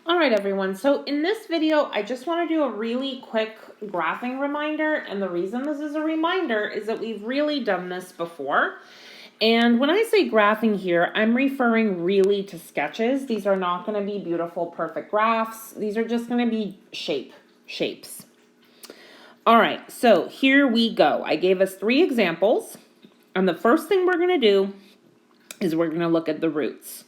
Alright everyone, so in this video I just want to do a really quick graphing reminder, and the reason this is a reminder is that we've really done this before. And when I say graphing here, I'm referring really to sketches. These are not going to be beautiful, perfect graphs. These are just going to be shapes. Alright, so here we go. I gave us 3 examples, and the first thing we're going to do is we're going to look at the roots.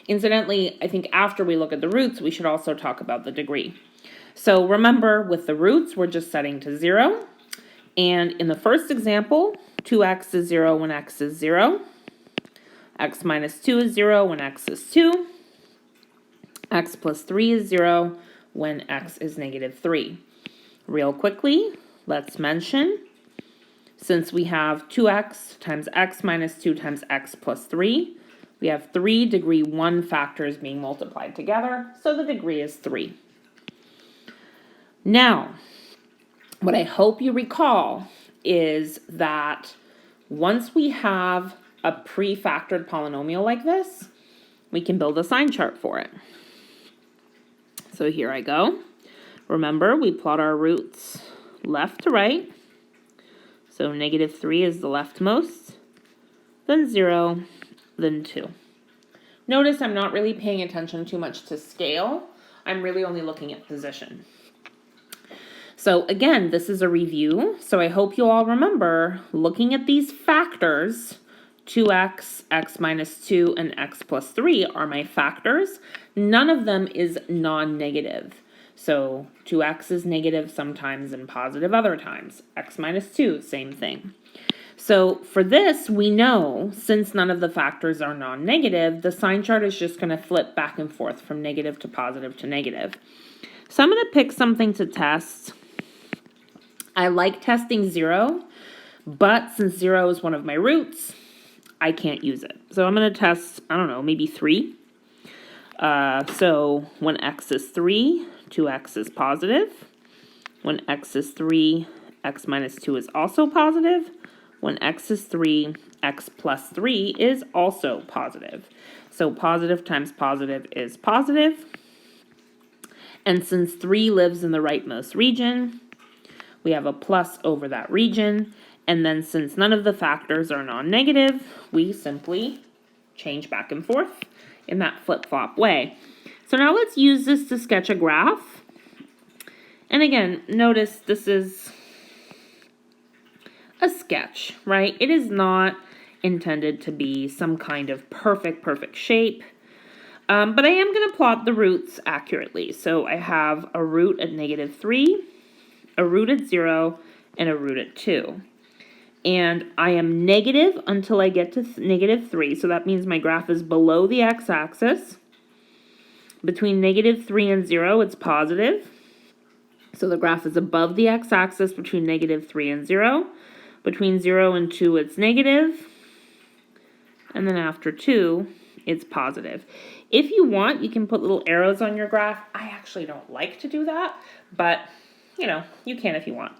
Incidentally, I think after we look at the roots, we should also talk about the degree. So remember, with the roots, we're just setting to 0. And in the first example, 2x is 0 when x is 0. X minus 2 is 0 when x is 2. X plus 3 is 0 when x is negative 3. Real quickly, let's mention, since we have 2x times x minus 2 times x plus 3, we have 3 degree 1 factors being multiplied together, so the degree is 3. Now, what I hope you recall is that once we have a pre-factored polynomial like this, we can build a sign chart for it. So here I go. Remember, we plot our roots left to right. So negative 3 is the leftmost, then 0, then 2. Notice I'm not really paying attention too much to scale. I'm really only looking at position. So again, this is a review. So I hope you all remember looking at these factors. 2x, x minus 2, and x plus 3 are my factors. None of them is non-negative. So 2x is negative sometimes and positive other times. X minus 2, same thing. So for this, we know, since none of the factors are non-negative, the sign chart is just going to flip back and forth from negative to positive to negative. So I'm going to pick something to test. I like testing 0, but since 0 is one of my roots, I can't use it. So I'm going to test, I don't know, maybe 3. So when x is 3, 2x is positive. When x is 3, x minus 2 is also positive. When x is 3, x plus 3 is also positive. So positive times positive is positive. And since 3 lives in the rightmost region, we have a plus over that region. And then since none of the factors are non-negative, we simply change back and forth in that flip-flop way. So now let's use this to sketch a graph. And again, notice this is a sketch, right? It is not intended to be some kind of perfect shape. But I am going to plot the roots accurately. So I have a root at negative 3, a root at 0, and a root at 2. And I am negative until I get to negative 3. So that means my graph is below the x-axis. Between negative 3 and 0, it's positive. So the graph is above the x-axis between negative 3 and 0. Between 0 and 2, it's negative. And then after 2, it's positive. If you want, you can put little arrows on your graph. I actually don't like to do that, but, you know, you can if you want.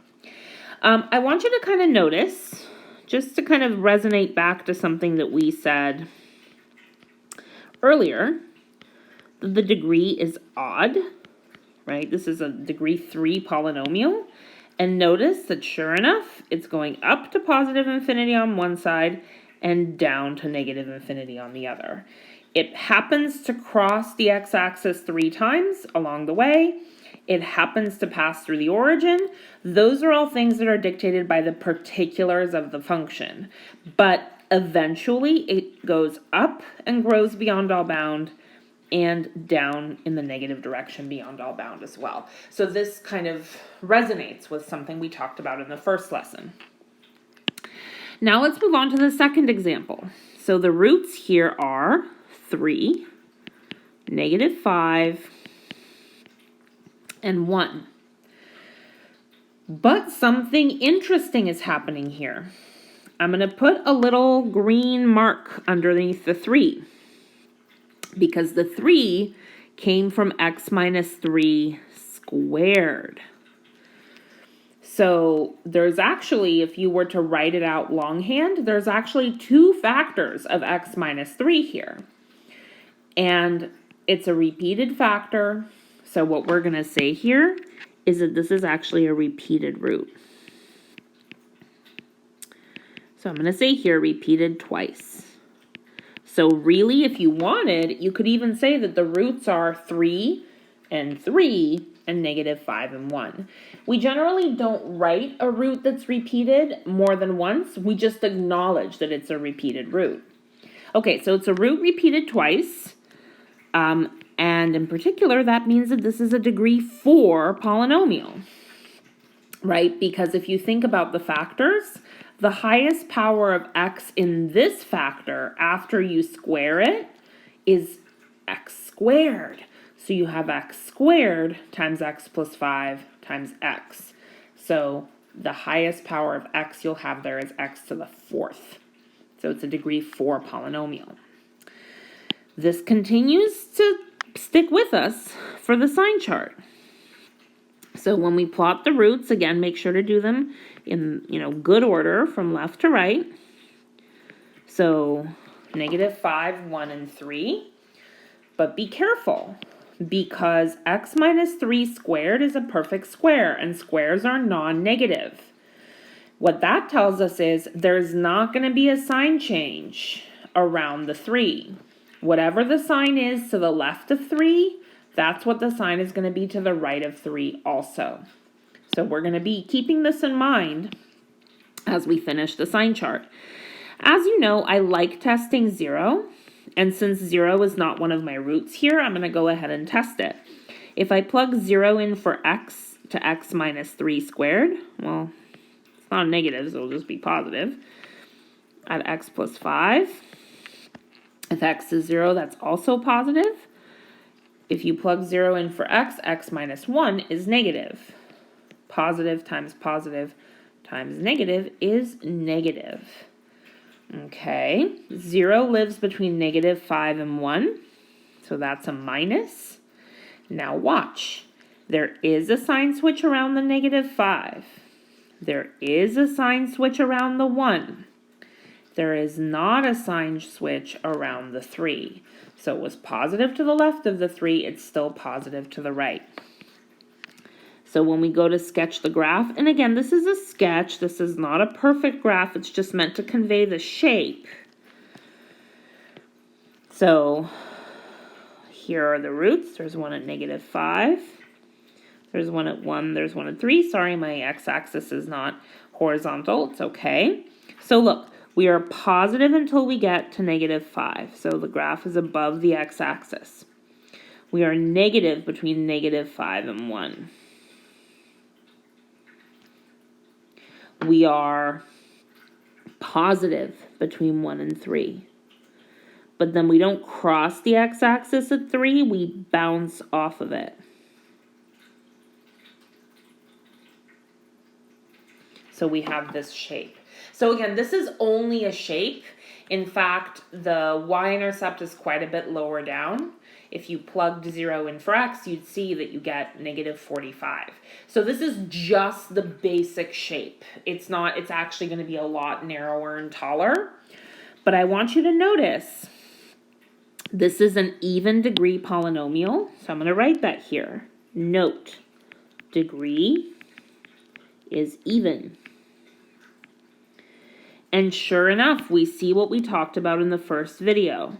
I want you to kind of notice, just to kind of resonate back to something that we said earlier, that the degree is odd, right? This is a degree 3 polynomial. And notice that sure enough, it's going up to positive infinity on one side and down to negative infinity on the other. It happens to cross the x-axis 3 times along the way. It happens to pass through the origin. Those are all things that are dictated by the particulars of the function. But eventually it goes up and grows beyond all bound and down in the negative direction beyond all bound as well. So this kind of resonates with something we talked about in the first lesson. Now let's move on to the second example. So the roots here are 3, negative 5, and 1. But something interesting is happening here. I'm going to put a little green mark underneath the 3. Because the 3 came from x minus 3 squared. So there's actually, if you were to write it out longhand, there's actually 2 factors of x minus 3 here. And it's a repeated factor, So what we're going to say here is that this is actually a repeated root. So I'm going to say here repeated twice. So really, if you wanted, you could even say that the roots are 3 and 3 and -5 and 1. We generally don't write a root that's repeated more than once. We just acknowledge that it's a repeated root. Okay, so it's a root repeated twice. And in particular, that means that this is a degree 4 polynomial, right? Because if you think about the factors, the highest power of x in this factor after you square it is x squared. So you have x squared times x plus 5 times x. So the highest power of x you'll have there is x to the 4th. So it's a degree 4 polynomial. This continues to stick with us for the sign chart. So when we plot the roots, again, make sure to do them in, good order from left to right. So -5, 1, and 3. But be careful, because x minus 3 squared is a perfect square, and squares are non-negative. What that tells us is there's not going to be a sign change around the 3. Whatever the sign is to the left of 3, that's what the sign is going to be to the right of 3 also. So we're going to be keeping this in mind as we finish the sign chart. As you know, I like testing 0. And since 0 is not one of my roots here, I'm going to go ahead and test it. If I plug 0 in for x to x minus 3 squared, well, it's not negative, so it'll just be positive, at x plus 5. If x is 0, that's also positive. If you plug 0 in for x, x minus 1 is negative. Positive times negative is negative. Okay, 0 lives between -5 and 1, so that's a minus. Now watch, there is a sign switch around the -5. There is a sign switch around the 1. There is not a sign switch around the 3. So it was positive to the left of the 3, it's still positive to the right. So when we go to sketch the graph, and again, this is a sketch, this is not a perfect graph, it's just meant to convey the shape. So here are the roots. There's one at -5. There's one at 1, there's one at 3. Sorry, my x-axis is not horizontal, it's okay. So look, we are positive until we get to -5. So the graph is above the x-axis. We are negative between -5 and 1. We are positive between 1 and 3. But then we don't cross the x-axis at 3, we bounce off of it. So we have this shape. So again, this is only a shape. In fact, the y-intercept is quite a bit lower down. If you plugged 0 in for x, you'd see that you get -45. So this is just the basic shape. It's actually going to be a lot narrower and taller. But I want you to notice, this is an even degree polynomial. So I'm going to write that here. Note, degree is even. And sure enough, we see what we talked about in the first video,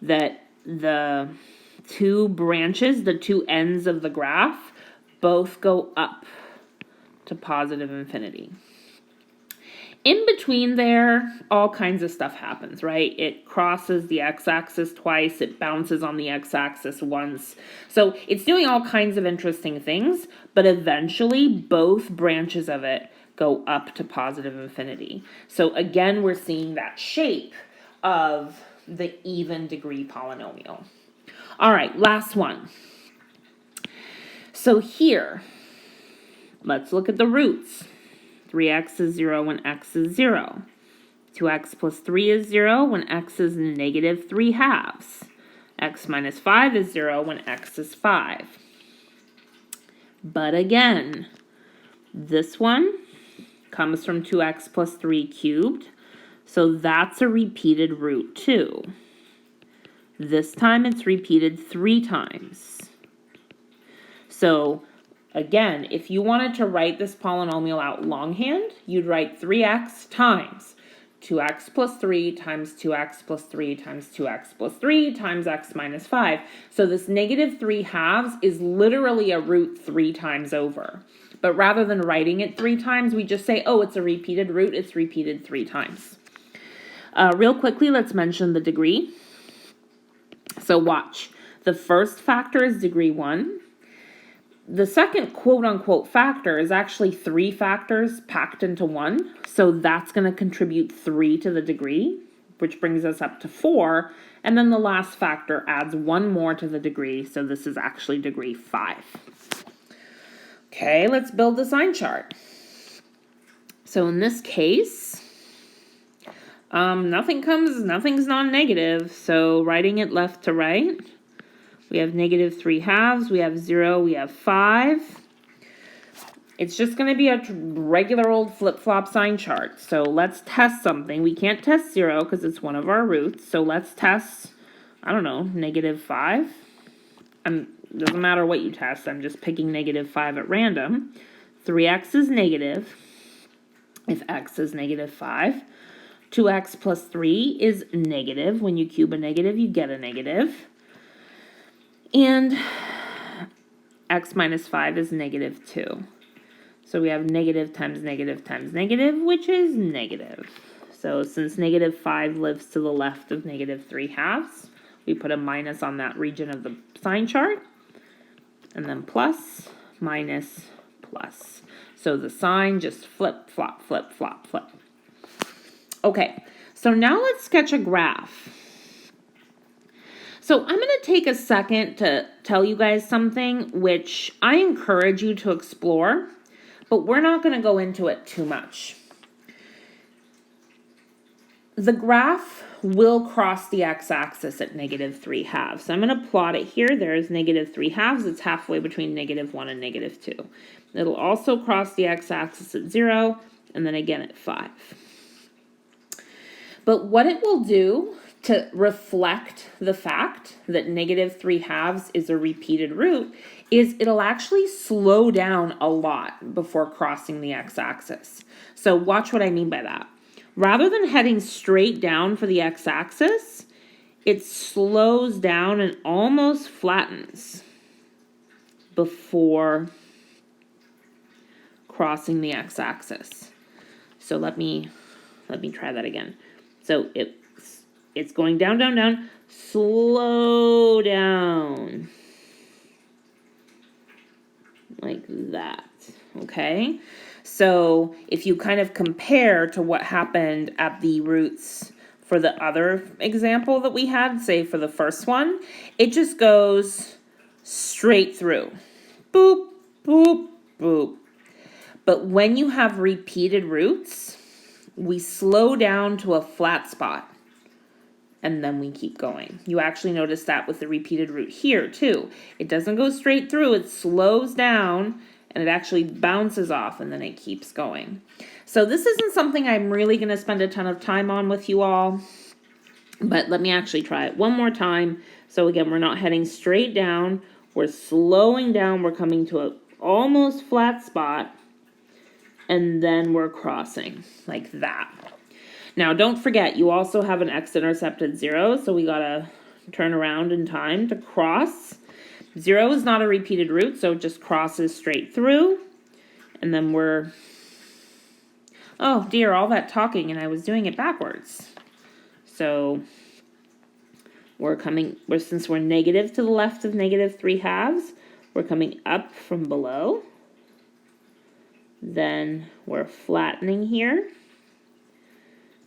that the two branches, the two ends of the graph, both go up to positive infinity. In between there, all kinds of stuff happens, right? It crosses the x-axis twice, it bounces on the x-axis once. So it's doing all kinds of interesting things, but eventually both branches of it go up to positive infinity. So again, we're seeing that shape of the even degree polynomial. All right, last one. So here, let's look at the roots. 3x is 0 when x is 0. 2x plus 3 is 0 when x is -3/2. X minus 5 is 0 when x is 5. But again, this one comes from 2x plus 3 cubed, so that's a repeated root too. This time it's repeated 3 times. So again, if you wanted to write this polynomial out longhand, you'd write 3x times 2x plus 3 times 2x plus 3 times 2x plus 3 times x minus 5. So this negative 3 halves is literally a root 3 times over. But rather than writing it 3 times, we just say, oh, it's a repeated root. It's repeated 3 times. Real quickly, let's mention the degree. So watch. The first factor is degree 1. The second quote-unquote factor is actually 3 factors packed into 1. So that's going to contribute 3 to the degree, which brings us up to 4. And then the last factor adds 1 more to the degree. So this is actually degree 5. Okay, let's build the sign chart. So in this case, nothing's non-negative. So writing it left to right. We have negative 3 halves, we have 0, we have 5. It's just going to be a regular old flip-flop sign chart. So let's test something. We can't test 0 because it's one of our roots. So let's test, I don't know, negative 5. Doesn't matter what you test. I'm just picking negative 5 at random. 3x is negative if x is negative 5. 2x plus 3 is negative. When you cube a negative, you get a negative. And x minus 5 is negative 2. So we have negative times negative times negative, which is negative. So since negative 5 lives to the left of negative 3 halves, we put a minus on that region of the sign chart. And then plus, minus, plus. So the sign just flip, flop, flip, flop, flip. Okay, so now let's sketch a graph. So I'm going to take a second to tell you guys something which I encourage you to explore, but we're not going to go into it too much. The graph will cross the x-axis at negative 3 halves. So I'm going to plot it here. There's negative 3 halves. It's halfway between negative 1 and negative 2. It'll also cross the x-axis at 0 and then again at 5. But what it will do to reflect the fact that negative 3 halves is a repeated root is it'll actually slow down a lot before crossing the x-axis. So watch what I mean by that. Rather than heading straight down for the x-axis, it slows down and almost flattens before crossing the x-axis. So let me try that again. So it's going down, down, down, slow down, like that, okay? So if you kind of compare to what happened at the roots for the other example that we had, say for the first one, it just goes straight through, boop, boop, boop. But when you have repeated roots, we slow down to a flat spot. And then we keep going. You actually notice that with the repeated root here too. It doesn't go straight through, it slows down and it actually bounces off and then it keeps going. So this isn't something I'm really going to spend a ton of time on with you all, but let me actually try it one more time. So again, we're not heading straight down, we're slowing down, we're coming to an almost flat spot, and then we're crossing like that. Now, don't forget, you also have an x-intercept at 0, so we gotta turn around in time to cross. 0 is not a repeated root, so it just crosses straight through. And then we're, oh dear, all that talking and I was doing it backwards. So since we're negative to the left of negative 3 halves, we're coming up from below. Then we're flattening here.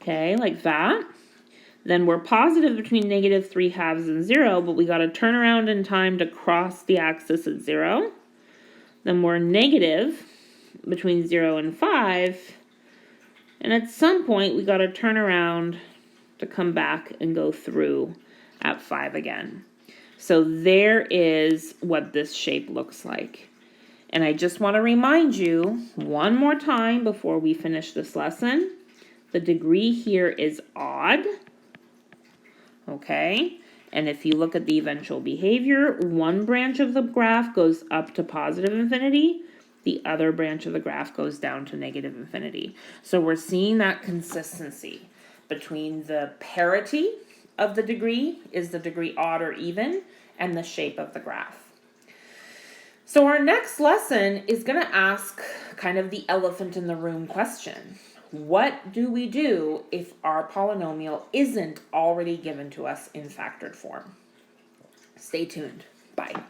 Okay, like that. Then we're positive between negative 3 halves and 0, but we got to turn around in time to cross the axis at 0. Then we're negative between 0 and 5. And at some point, we got to turn around to come back and go through at 5 again. So there is what this shape looks like. And I just want to remind you one more time before we finish this lesson. The degree here is odd, okay? And if you look at the eventual behavior, one branch of the graph goes up to positive infinity, the other branch of the graph goes down to negative infinity. So we're seeing that consistency between the parity of the degree, is the degree odd or even, and the shape of the graph. So our next lesson is going to ask kind of the elephant in the room question. What do we do if our polynomial isn't already given to us in factored form? Stay tuned. Bye.